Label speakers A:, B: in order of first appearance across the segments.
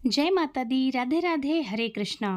A: जय माता दी, राधे राधे, हरे कृष्णा।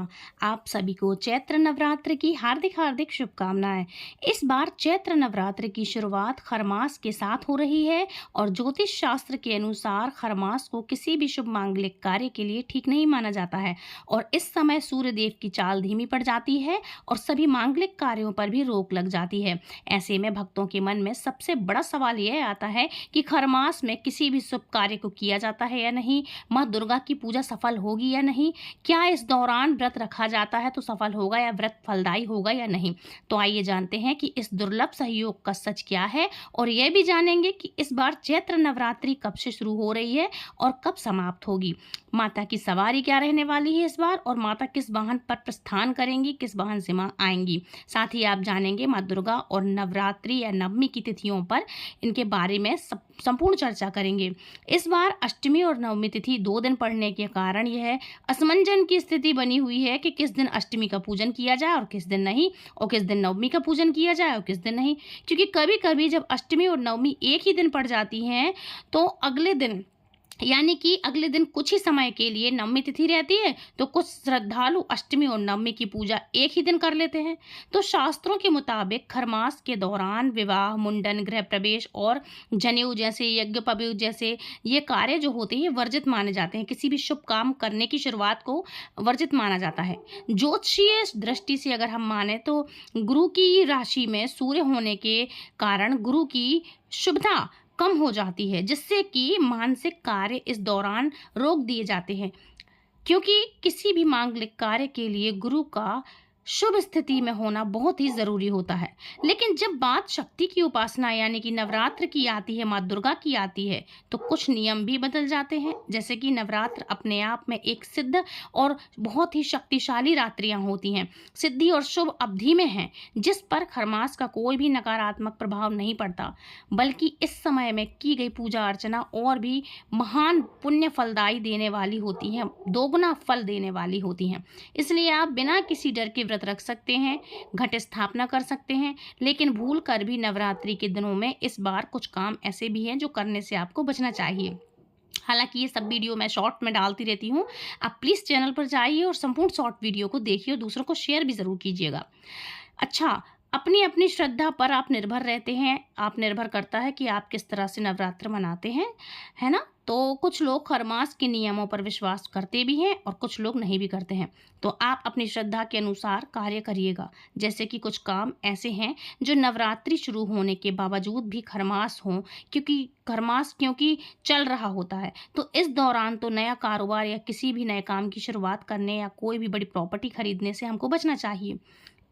A: आप सभी को चैत्र नवरात्र की हार्दिक हार्दिक शुभकामनाएं। इस बार चैत्र नवरात्र की शुरुआत खरमास के साथ हो रही है और ज्योतिष शास्त्र के अनुसार खरमास को किसी भी शुभ मांगलिक कार्य के लिए ठीक नहीं माना जाता है और इस समय सूर्य देव की चाल धीमी पड़ जाती है और सभी मांगलिक कार्यों पर भी रोक लग जाती है। ऐसे में भक्तों के मन में सबसे बड़ा सवाल यह आता है कि खरमास में किसी भी शुभ कार्य को किया जाता है या नहीं, माँ दुर्गा की पूजा सफल होगी या नहीं, क्या इस दौरान व्रत रखा जाता है तो सफल होगा या व्रत फलदायी होगा या नहीं। तो आइए जानते हैं कि इस दुर्लभ सहयोग का सच क्या है और यह भी जानेंगे कि इस बार चैत्र नवरात्रि कब से शुरू हो रही है और कब समाप्त होगी। माता की सवारी क्या रहने वाली है इस बार और माता किस वाहन पर प्रस्थान करेंगी, किस वाहन से माँ आएंगी। साथ ही आप जानेंगे माँ दुर्गा और नवरात्रि या नवमी की तिथियों पर इनके बारे में संपूर्ण चर्चा करेंगे। इस बार अष्टमी और नवमी तिथि 2 दिन पड़ने के कारण यह असमंजन की स्थिति बनी हुई है कि किस दिन अष्टमी का पूजन किया जाए और किस दिन नहीं, और किस दिन नवमी का पूजन किया जाए और किस दिन नहीं। क्योंकि कभी कभी जब अष्टमी और नवमी एक ही दिन पड़ जाती हैं तो अगले दिन यानी कि अगले दिन कुछ ही समय के लिए नवमी तिथि रहती है तो कुछ श्रद्धालु अष्टमी और नवमी की पूजा एक ही दिन कर लेते हैं। तो शास्त्रों के मुताबिक खरमास के दौरान विवाह, मुंडन, गृह प्रवेश और जनेऊ जैसे यज्ञ पवीत जैसे ये कार्य जो होते हैं वर्जित माने जाते हैं। किसी भी शुभ काम करने की शुरुआत को वर्जित माना जाता है। ज्योतिषीय दृष्टि से अगर हम माने तो गुरु की राशि में सूर्य होने के कारण गुरु की शुभता कम हो जाती है, जिससे कि मानसिक कार्य इस दौरान रोक दिए जाते हैं। क्योंकि किसी भी मांगलिक कार्य के लिए गुरु का शुभ स्थिति में होना बहुत ही जरूरी होता है। लेकिन जब बात शक्ति की उपासना यानी कि नवरात्र की आती है, माँ दुर्गा की आती है, तो कुछ नियम भी बदल जाते हैं। जैसे कि नवरात्र अपने आप में एक सिद्ध और बहुत ही शक्तिशाली रात्रियां होती हैं, सिद्धि और शुभ अवधि में हैं, जिस पर खरमास का कोई भी नकारात्मक प्रभाव नहीं पड़ता, बल्कि इस समय में की गई पूजा अर्चना और भी महान पुण्य फलदायी देने वाली होती हैं, दोगुना फल देने वाली होती हैं। इसलिए आप बिना किसी डर के व्रत रख सकते हैं, घट स्थापना कर सकते हैं। लेकिन भूल कर भी नवरात्रि के दिनों में इस बार कुछ काम ऐसे भी हैं जो करने से आपको बचना चाहिए। हालांकि ये सब वीडियो मैं शॉर्ट में डालती रहती हूँ। आप प्लीज़ चैनल पर जाइए और संपूर्ण शॉर्ट वीडियो को देखिए और दूसरों को शेयर भी ज़रूर कीजिएगा। अच्छा, अपनी अपनी श्रद्धा पर आप निर्भर रहते हैं। आप निर्भर करता है कि आप किस तरह से नवरात्र मनाते हैं, है ना। तो कुछ लोग खरमास के नियमों पर विश्वास करते भी हैं और कुछ लोग नहीं भी करते हैं। तो आप अपनी श्रद्धा के अनुसार कार्य करिएगा। जैसे कि कुछ काम ऐसे हैं जो नवरात्रि शुरू होने के बावजूद भी खरमास हों, क्योंकि चल रहा होता है, तो इस दौरान तो नया कारोबार या किसी भी नए काम की शुरुआत करने या कोई भी बड़ी प्रॉपर्टी खरीदने से हमको बचना चाहिए।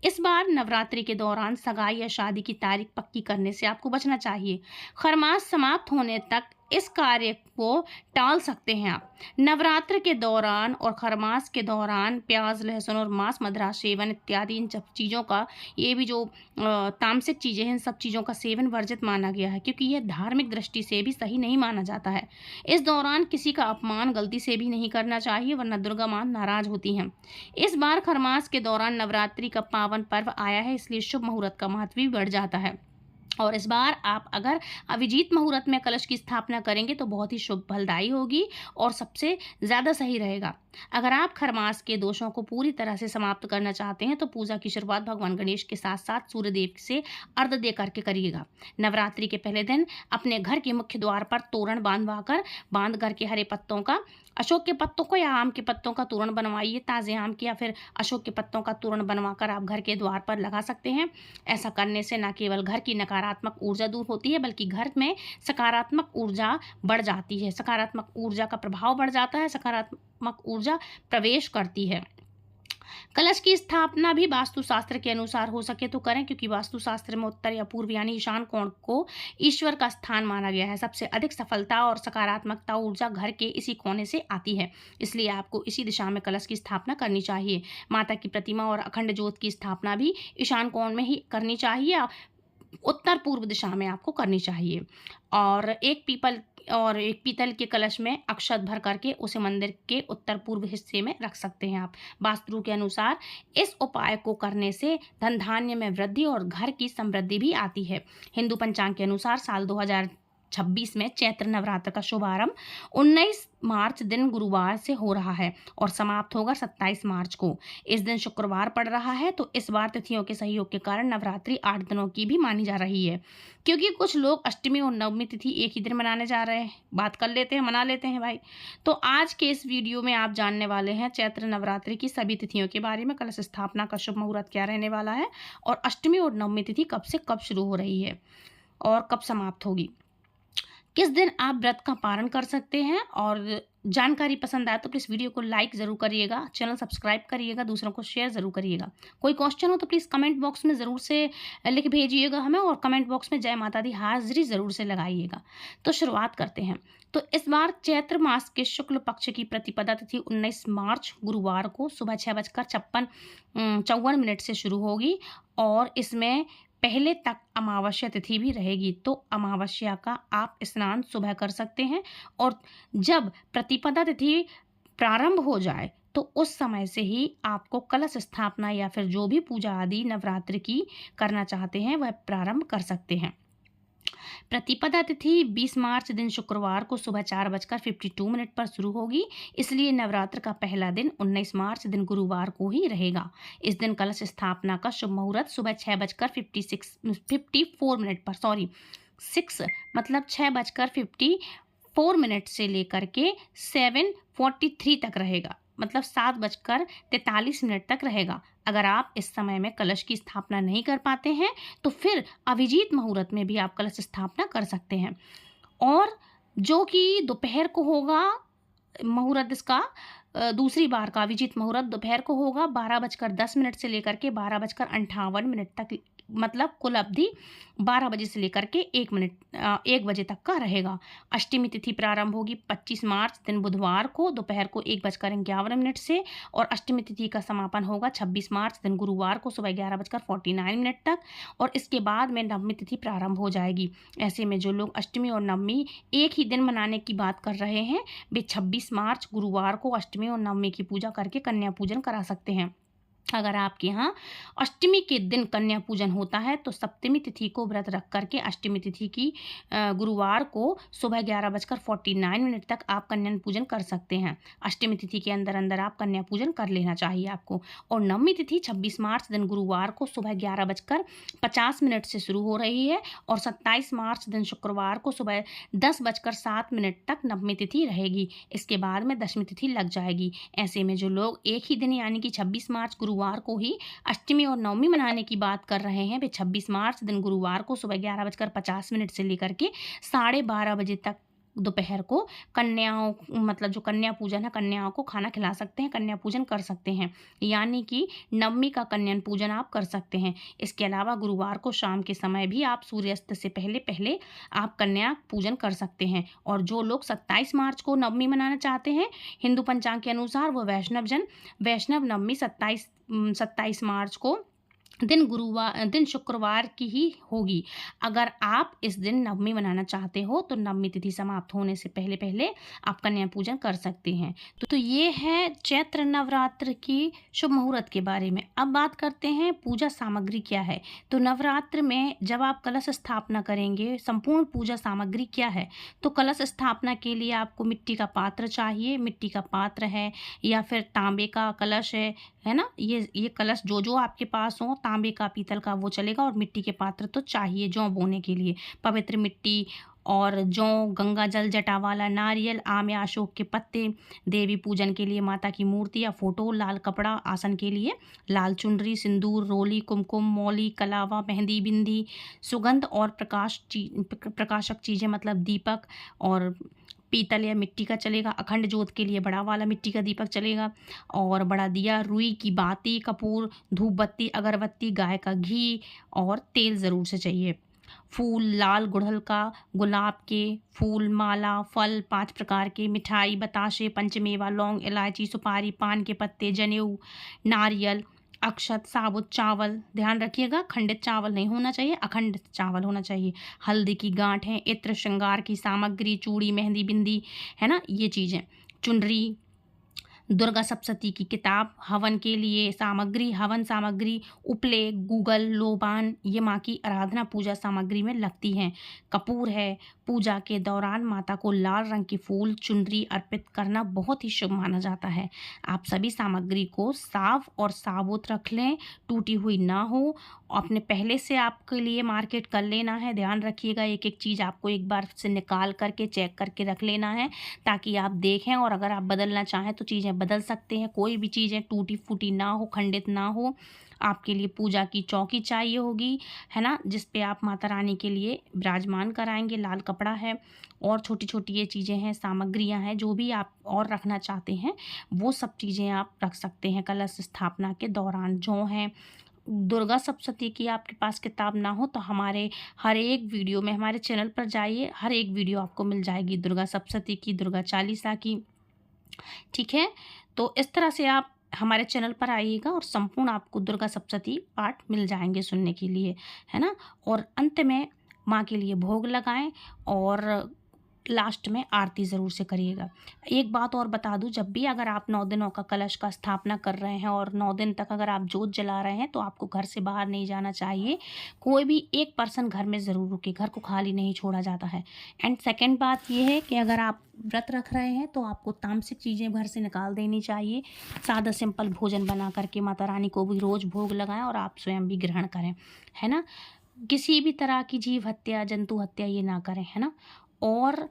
A: इस बार नवरात्रि के दौरान सगाई या शादी की तारीख पक्की करने से आपको बचना चाहिए। खरमास समाप्त होने तक इस कार्य को टाल सकते हैं आप। नवरात्र के दौरान और खरमास के दौरान प्याज, लहसुन और मांस मदिरा सेवन इत्यादि इन सब चीज़ों का, ये भी जो तामसिक चीज़ें हैं, इन सब चीज़ों का सेवन वर्जित माना गया है, क्योंकि यह धार्मिक दृष्टि से भी सही नहीं माना जाता है। इस दौरान किसी का अपमान गलती से भी नहीं करना चाहिए, वरना दुर्गा माँ नाराज होती हैं। इस बार खरमास के दौरान नवरात्रि का पावन पर्व आया है, इसलिए शुभ मुहूर्त का महत्व भी बढ़ जाता है। और इस बार आप अगर अभिजीत मुहूर्त में कलश की स्थापना करेंगे तो बहुत ही शुभ फलदायी होगी और सबसे ज़्यादा सही रहेगा। अगर आप खरमास के दोषों को पूरी तरह से समाप्त करना चाहते हैं तो पूजा की शुरुआत भगवान गणेश के साथ साथ सूर्यदेव से अर्घ्य दे करके करिएगा। नवरात्रि के पहले दिन अपने घर के मुख्य द्वार पर तोरण बांध कर के हरे पत्तों का, अशोक के पत्तों को या आम के पत्तों का तोरण बनवाइए। ताज़े आम के या फिर अशोक के पत्तों का तोरण बनवाकर आप घर के द्वार पर लगा सकते हैं। ऐसा करने से न केवल घर की नकारात्मक ऊर्जा दूर होती है, बल्कि घर में सकारात्मक ऊर्जा बढ़ जाती है, सकारात्मक ऊर्जा का प्रभाव बढ़ जाता है, सकारात्मक ऊर्जा प्रवेश करती है। कलश की स्थापना भी वास्तुशास्त्र के अनुसार हो सके तो करें, क्योंकि वास्तुशास्त्र में उत्तर या पूर्व यानी ईशान कोण को ईश्वर का स्थान माना गया है। सबसे अधिक सफलता और सकारात्मकता ऊर्जा घर के इसी कोने से आती है, इसलिए आपको इसी दिशा में कलश की स्थापना करनी चाहिए। माता की प्रतिमा और अखंड ज्योत की स्थापना भी ईशान कोण में ही करनी चाहिए, उत्तर पूर्व दिशा में आपको करनी चाहिए। और एक पीतल के कलश में अक्षत भर करके उसे मंदिर के उत्तर पूर्व हिस्से में रख सकते हैं आप। वास्तु के अनुसार इस उपाय को करने से धन धान्य में वृद्धि और घर की समृद्धि भी आती है। हिंदू पंचांग के अनुसार साल 2026 में चैत्र नवरात्र का शुभारंभ 19 मार्च दिन गुरुवार से हो रहा है और समाप्त होगा 27 मार्च को। इस दिन शुक्रवार पड़ रहा है, तो इस बार तिथियों के सहयोग के कारण नवरात्रि 8 दिनों की भी मानी जा रही है। क्योंकि कुछ लोग अष्टमी और नवमी तिथि एक ही दिन मनाने जा रहे हैं, बात कर लेते हैं, मना लेते हैं भाई। तो आज के इस वीडियो में आप जानने वाले हैं चैत्र नवरात्रि की सभी तिथियों के बारे में, कलश स्थापना का शुभ मुहूर्त क्या रहने वाला है और अष्टमी और नवमी तिथि कब से कब शुरू हो रही है और कब समाप्त होगी, किस दिन आप व्रत का पारण कर सकते हैं। और जानकारी पसंद आए तो प्लीज़ वीडियो को लाइक ज़रूर करिएगा, चैनल सब्सक्राइब करिएगा, दूसरों को शेयर ज़रूर करिएगा। कोई क्वेश्चन हो तो प्लीज़ कमेंट बॉक्स में ज़रूर से लिख भेजिएगा हमें, और कमेंट बॉक्स में जय माता दी हाजिरी ज़रूर से लगाइएगा। तो शुरुआत करते हैं। तो इस बार चैत्र मास के शुक्ल पक्ष की प्रतिपदा तिथि 19 मार्च गुरुवार को सुबह 6:54 से शुरू होगी और इसमें पहले तक अमावस्या तिथि भी रहेगी। तो अमावस्या का आप स्नान सुबह कर सकते हैं और जब प्रतिपदा तिथि प्रारंभ हो जाए तो उस समय से ही आपको कलश स्थापना या फिर जो भी पूजा आदि नवरात्रि की करना चाहते हैं वह प्रारंभ कर सकते हैं। प्रतिपदा तिथि 20 मार्च दिन शुक्रवार को सुबह 4:52 पर शुरू होगी, इसलिए नवरात्र का पहला दिन 19 मार्च दिन गुरुवार को ही रहेगा। इस दिन कलश स्थापना का शुभ मुहूर्त सुबह 6:54 पर 6:54 से लेकर के 7:43 तक रहेगा, मतलब 7:43 तक रहेगा। अगर आप इस समय में कलश की स्थापना नहीं कर पाते हैं तो फिर अभिजीत मुहूर्त में भी आप कलश स्थापना कर सकते हैं, और जो कि दोपहर को होगा मुहूर्त इसका दूसरी बार का अभिजीत मुहूर्त दोपहर को होगा 12:10 से लेकर के 12:58 तक, मतलब कुल अवधि 12 बजे से लेकर के 1 बजे तक का रहेगा। अष्टमी तिथि प्रारंभ होगी 25 मार्च दिन बुधवार को दोपहर को 1:51 से और अष्टमी तिथि का समापन होगा 26 मार्च दिन गुरुवार को सुबह 11:49 तक, और इसके बाद में नवमी तिथि प्रारंभ हो जाएगी। ऐसे में जो लोग अष्टमी और नवमी एक ही दिन मनाने की बात कर रहे हैं वे 26 मार्च गुरुवार को अष्टमी और नवमी की पूजा करके कन्या पूजन करा सकते हैं। अगर आपके यहाँ अष्टमी के दिन कन्या पूजन होता है तो सप्तमी तिथि को व्रत रख करके अष्टमी तिथि की गुरुवार को सुबह 11:49 तक आप कन्या पूजन कर सकते हैं। अष्टमी तिथि के अंदर अंदर आप कन्या पूजन कर लेना चाहिए आपको। और नवमी तिथि 26 मार्च दिन गुरुवार को सुबह 11:50 से शुरू हो रही है और 27 मार्च दिन शुक्रवार को सुबह 10:07 तक नवमी तिथि रहेगी। इसके बाद में दशमी तिथि लग जाएगी। ऐसे में जो लोग एक ही दिन यानी कि 26 मार्च गुरुवार को ही अष्टमी और नवमी मनाने की बात कर रहे हैं वे 26 मार्च दिन गुरुवार को सुबह 11:50 से लेकर के 12:30 बजे तक दोपहर को कन्याओं, मतलब जो कन्या पूजन है, कन्याओं को खाना खिला सकते हैं, कन्या पूजन कर सकते हैं, यानी कि नवमी का कन्या पूजन आप कर सकते हैं। इसके अलावा गुरुवार को शाम के समय भी आप सूर्यास्त से पहले पहले आप कन्या पूजन कर सकते हैं। और जो लोग 27 मार्च को नवमी मनाना चाहते हैं हिंदू पंचांग के अनुसार वो वैष्णव नवमी 27 मार्च को दिन शुक्रवार की ही होगी। अगर आप इस दिन नवमी मनाना चाहते हो तो नवमी तिथि समाप्त होने से पहले पहले आप कन्या पूजन कर सकते हैं। तो ये है चैत्र नवरात्र की शुभ मुहूर्त के बारे में। अब बात करते हैं पूजा सामग्री क्या है। तो नवरात्र में जब आप कलश स्थापना करेंगे, संपूर्ण पूजा सामग्री क्या है, तो कलश स्थापना के लिए आपको मिट्टी का पात्र चाहिए। मिट्टी का पात्र है या फिर तांबे का कलश है ना, ये कलश जो आपके पास हो, तांबे का, पीतल का, वो चलेगा। और मिट्टी के पात्र तो चाहिए जौ बोने के लिए, पवित्र मिट्टी और जौ, गंगा जल, जटावाला, नारियल, आम या अशोक के पत्ते, देवी पूजन के लिए माता की मूर्ति या फोटो, लाल कपड़ा, आसन के लिए लाल चुनरी, सिंदूर, रोली, कुमकुम, मौली, कलावा, मेहंदी, बिंदी, सुगंध और प्रकाशक चीज़ें, मतलब दीपक और पीतल या मिट्टी का चलेगा। अखंड ज्योत के लिए बड़ा वाला मिट्टी का दीपक चलेगा और बड़ा दिया, रुई की बाती, कपूर, धूप बत्ती, अगरबत्ती, गाय का घी और तेल ज़रूर से चाहिए। फूल, लाल गुड़हल का, गुलाब के फूल, माला, फल, 5 प्रकार के, मिठाई, बताशे, पंचमेवा, लौंग, इलायची, सुपारी, पान के पत्ते, जनेऊ, नारियल, अक्षत, साबुत चावल, ध्यान रखिएगा खंडित चावल नहीं होना चाहिए, अखंड चावल होना चाहिए। हल्दी की गांठें, इत्र, श्रृंगार की सामग्री, चूड़ी, मेहंदी, बिंदी, है ना, ये चीज़ें, चुनरी, दुर्गा सप्तशती की किताब, हवन के लिए सामग्री, हवन सामग्री, उपले, गूगल, लोबान, ये माँ की आराधना पूजा सामग्री में लगती हैं। कपूर है। पूजा के दौरान माता को लाल रंग के फूल, चुनरी अर्पित करना बहुत ही शुभ माना जाता है। आप सभी सामग्री को साफ और साबुत रख लें, टूटी हुई ना हो। अपने पहले से आपके लिए मार्केट कर लेना है। ध्यान रखिएगा, एक एक चीज़ आपको एक बार से निकाल करके चेक करके रख लेना है, ताकि आप देखें और अगर आप बदलना चाहें तो चीज़ें बदल सकते हैं। कोई भी चीज़ें टूटी फूटी ना हो, खंडित ना हो। आपके लिए पूजा की चौकी चाहिए होगी, है ना, जिस पे आप माता रानी के लिए विराजमान कराएंगे। लाल कपड़ा है और छोटी छोटी ये चीज़ें हैं, सामग्रियां हैं, जो भी आप और रखना चाहते हैं वो सब चीज़ें आप रख सकते हैं कलश स्थापना के दौरान। जो हैं दुर्गा सप्तशती की आपके पास किताब ना हो तो हमारे हर एक वीडियो में, हमारे चैनल पर जाइए, हर एक वीडियो आपको मिल जाएगी दुर्गा सप्तशती की, दुर्गा चालीसा की। ठीक है, तो इस तरह से आप हमारे चैनल पर आइएगा और संपूर्ण आपको दुर्गा सप्तशती पाठ मिल जाएंगे सुनने के लिए, है ना। और अंत में माँ के लिए भोग लगाएं और लास्ट में आरती ज़रूर से करिएगा। एक बात और बता दूं, जब भी अगर आप 9 दिनों का कलश का स्थापना कर रहे हैं और 9 दिन तक अगर आप जोत जला रहे हैं तो आपको घर से बाहर नहीं जाना चाहिए। कोई भी एक पर्सन घर में ज़रूर रुके, घर को खाली नहीं छोड़ा जाता है। एंड सेकेंड बात ये है कि अगर आप व्रत रख रहे हैं तो आपको तामसिक चीज़ें घर से निकाल देनी चाहिए। सादा सिंपल भोजन बना करके माता रानी को भी रोज़ भोग लगाएं और आप स्वयं भी ग्रहण करें, है ना। किसी भी तरह की जीव हत्या, जंतु हत्या ये ना करें, है ना। और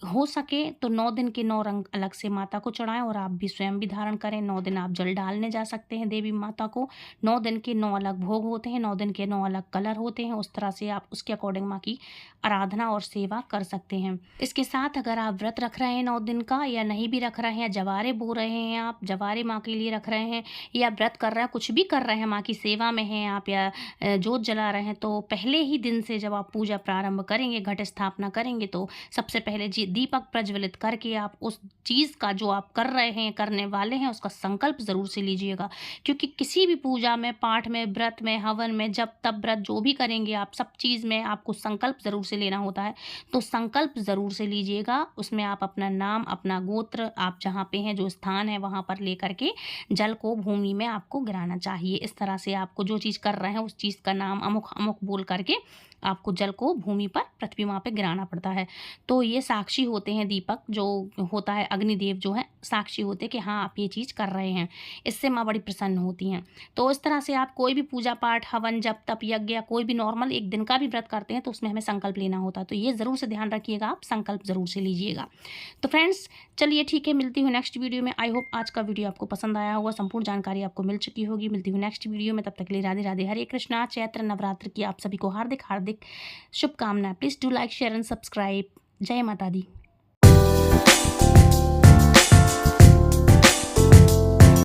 A: हो सके तो 9 दिन के 9 रंग अलग से माता को चढ़ाएं और आप भी स्वयं भी धारण करें। 9 दिन आप जल डालने जा सकते हैं देवी माता को। 9 दिन के 9 अलग भोग होते हैं, 9 दिन के 9 अलग कलर होते हैं। उस तरह से आप उसके अकॉर्डिंग माँ की आराधना और सेवा कर सकते हैं। इसके साथ अगर आप व्रत रख रहे हैं 9 दिन का, या नहीं भी रख रहे हैं, जवारे बो रहे हैं, आप जवारे माँ के लिए रख रहे हैं, या व्रत कर रहे हैं, कुछ भी कर रहे हैं, माँ की सेवा में हैं आप, या जोत जला रहे हैं, तो पहले ही दिन से जब आप पूजा प्रारंभ करेंगे, घट स्थापना करेंगे, तो सबसे पहले दीपक प्रज्वलित करके आप उस चीज़ का जो आप कर रहे हैं, करने वाले हैं, उसका संकल्प ज़रूर से लीजिएगा। क्योंकि किसी भी पूजा में, पाठ में, व्रत में, हवन में, जब तब व्रत जो भी करेंगे आप, सब चीज़ में आपको संकल्प ज़रूर से लेना होता है। तो संकल्प ज़रूर से लीजिएगा। उसमें आप अपना नाम, अपना गोत्र, आप जहाँ पे हैं, जो स्थान है वहाँ पर ले करके जल को भूमि में आपको गिराना चाहिए। इस तरह से आपको जो चीज़ कर रहे हैं उस चीज़ का नाम अमुक अमुक बोल करके आपको जल को भूमि पर, पृथ्वी माँ पे गिराना पड़ता है। तो ये साक्षी होते हैं, दीपक जो होता है, अग्निदेव जो है साक्षी होते हैं कि हाँ आप ये चीज़ कर रहे हैं। इससे माँ बड़ी प्रसन्न होती हैं। तो इस तरह से आप कोई भी पूजा पाठ, हवन, जप तप, यज्ञ या कोई भी नॉर्मल एक दिन का भी व्रत करते हैं तो उसमें हमें संकल्प लेना होता है। तो ये ज़रूर से ध्यान रखिएगा, आप संकल्प ज़रूर से लीजिएगा। तो फ्रेंड्स चलिए ठीक है, मिलती हूँ नेक्स्ट वीडियो में। आई होप आज का वीडियो आपको पसंद आया होगा, संपूर्ण जानकारी आपको मिल चुकी होगी। मिलती हूँ नेक्स्ट वीडियो में, तब तक के लिए राधे राधे, हरे कृष्णा। चैत्र नवरात्र की आप सभी को हार्दिक हार्दिक शुभकामनाएं। Please do like, share and subscribe. जय माता दी।